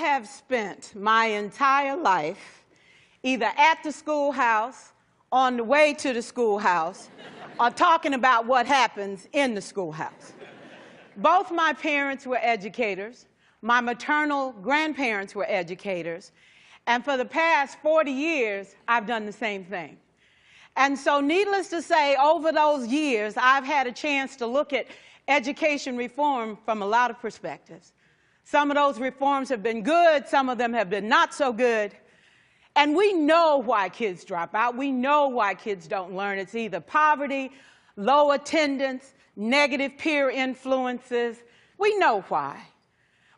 have spent my entire life either at the schoolhouse, on the way to the schoolhouse, or talking about what happens in the schoolhouse. Both my parents were educators. My maternal grandparents were educators. And for the past 40 years, I've done the same thing. And so needless to say, over those years, I've had a chance to look at education reform from a lot of perspectives. Some of those reforms have been good, some of them have been not so good. And we know why kids drop out. We know why kids don't learn. It's either poverty, low attendance, negative peer influences. We know why.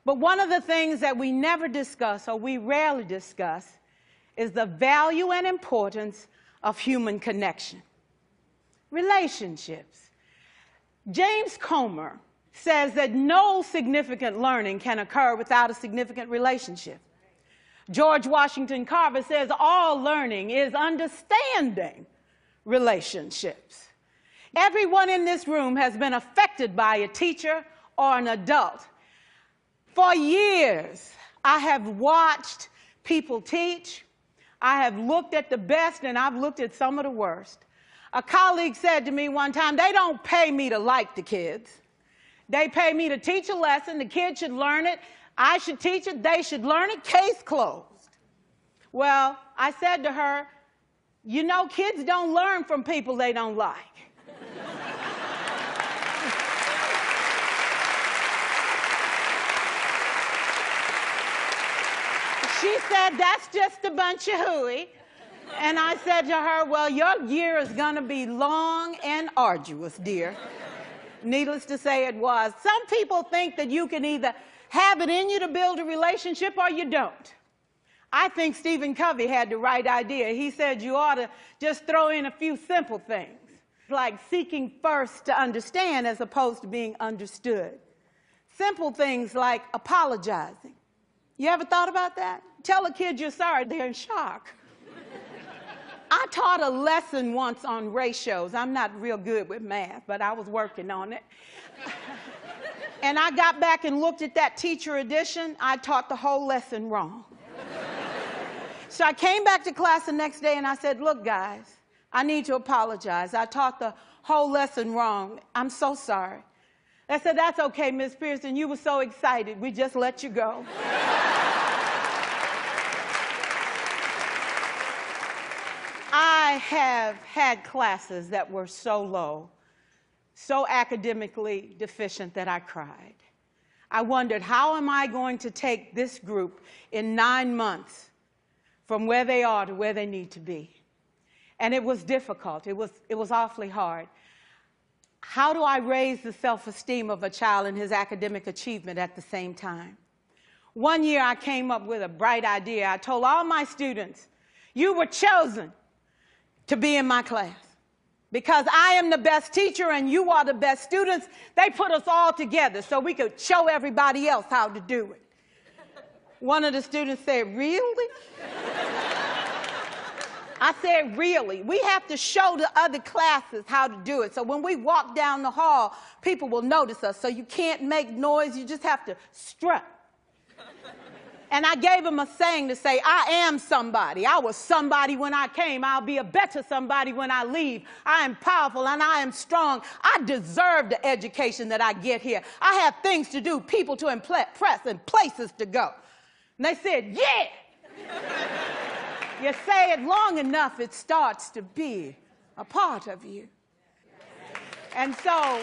But one of the things that we never discuss, or we rarely discuss, is the value and importance of human connection. Relationships. James Comer says that no significant learning can occur without a significant relationship. George Washington Carver says all learning is understanding relationships. Everyone in this room has been affected by a teacher or an adult. For years, I have watched people teach. I have looked at the best and I've looked at some of the worst. A colleague said to me one time, they don't pay me to like the kids. They pay me to teach a lesson. The kids should learn it. I should teach it. They should learn it. Case closed. Well, I said to her, you know, kids don't learn from people they don't like. She said, that's just a bunch of hooey. And I said to her, well, your year is going to be long and arduous, dear. Needless to say, it was. Some people think that you can either have it in you to build a relationship or you don't. I think Stephen Covey had the right idea. He said you ought to just throw in a few simple things, like seeking first to understand as opposed to being understood. Simple things like apologizing. You ever thought about that? Tell a kid you're sorry, they're in shock. I taught a lesson once on ratios. I'm not real good with math, but I was working on it. And I got back and looked at that teacher edition. I taught the whole lesson wrong. So I came back to class the next day and I said, look, guys, I need to apologize. I taught the whole lesson wrong. I'm so sorry. They said, that's okay, Miss Pearson. You were so excited. We just let you go. I have had classes that were so low, so academically deficient that I cried. I wondered, how am I going to take this group in 9 months from where they are to where they need to be? And it was difficult. It was awfully hard. How do I raise the self-esteem of a child and his academic achievement at the same time? One year I came up with a bright idea. I told all my students, you were chosen to be in my class. Because I am the best teacher and you are the best students, they put us all together so we could show everybody else how to do it. One of the students said, really? I said, really? We have to show the other classes how to do it. So when we walk down the hall, people will notice us. So you can't make noise, you just have to strut. And I gave him a saying to say, I am somebody. I was somebody when I came. I'll be a better somebody when I leave. I am powerful and I am strong. I deserve the education that I get here. I have things to do, people to impress, and places to go. And they said, yeah. You say it long enough, it starts to be a part of you. And so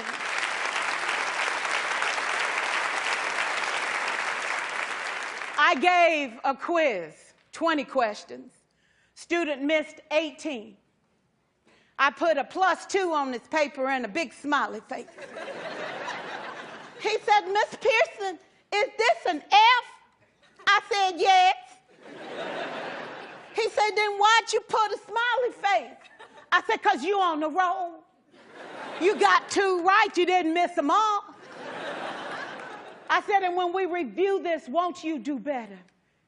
I gave a quiz, 20 questions. Student missed 18. I put a +2 on this paper and a big smiley face. He said, Miss Pearson, is this an F? I said, yes. He said, then why'd you put a smiley face? I said, because you on the roll. You got 2 right, you didn't miss them all. I said, and when we review this, won't you do better?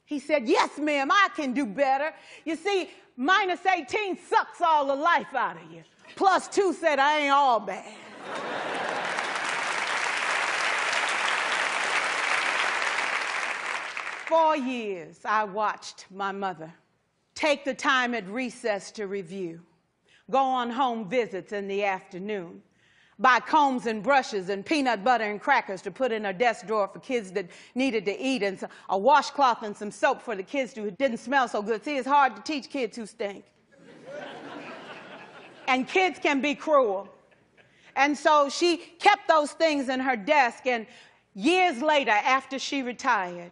He said, yes, ma'am, I can do better. You see, -18 sucks all the life out of you. +2 said, I ain't all bad. 4 years, I watched my mother take the time at recess to review, go on home visits in the afternoon, buy combs and brushes and peanut butter and crackers to put in her desk drawer for kids that needed to eat, and a washcloth and some soap for the kids who didn't smell so good. See, it's hard to teach kids who stink. And kids can be cruel. And so she kept those things in her desk, and years later, after she retired,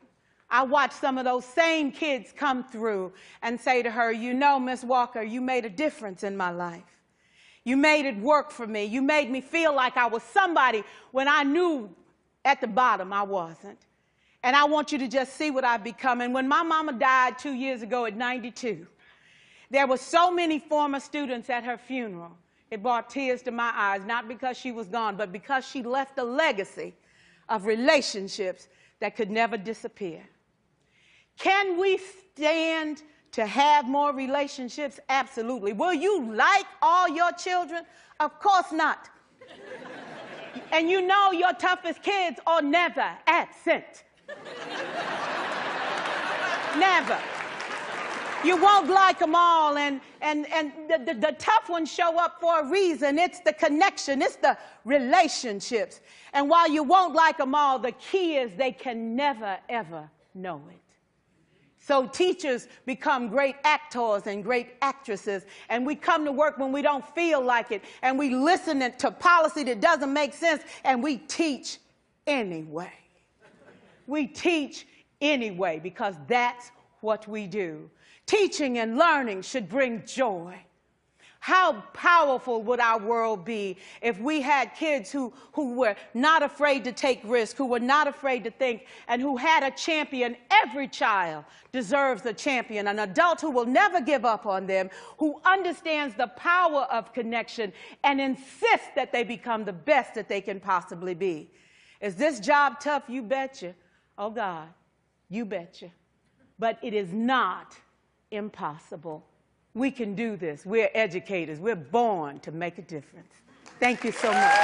I watched some of those same kids come through and say to her, you know, Miss Walker, you made a difference in my life. You made it work for me. You made me feel like I was somebody when I knew at the bottom I wasn't. And I want you to just see what I've become. And when my mama died 2 years ago at 92, there were so many former students at her funeral. It brought tears to my eyes, not because she was gone, but because she left a legacy of relationships that could never disappear. Can we stand to have more relationships? Absolutely. Will you like all your children? Of course not. And you know your toughest kids are never absent. Never. You won't like them all, and the tough ones show up for a reason. It's the connection. It's the relationships. And while you won't like them all, the key is they can never, ever know it. So teachers become great actors and great actresses, and we come to work when we don't feel like it, and we listen to policy that doesn't make sense, and we teach anyway. We teach anyway because that's what we do. Teaching and learning should bring joy. How powerful would our world be if we had kids who were not afraid to take risks, who were not afraid to think, and who had a champion? Every child deserves a champion, an adult who will never give up on them, who understands the power of connection and insists that they become the best that they can possibly be. Is this job tough? You betcha. Oh, God, you betcha. But it is not impossible. We can do this. We're educators. We're born to make a difference. Thank you so much.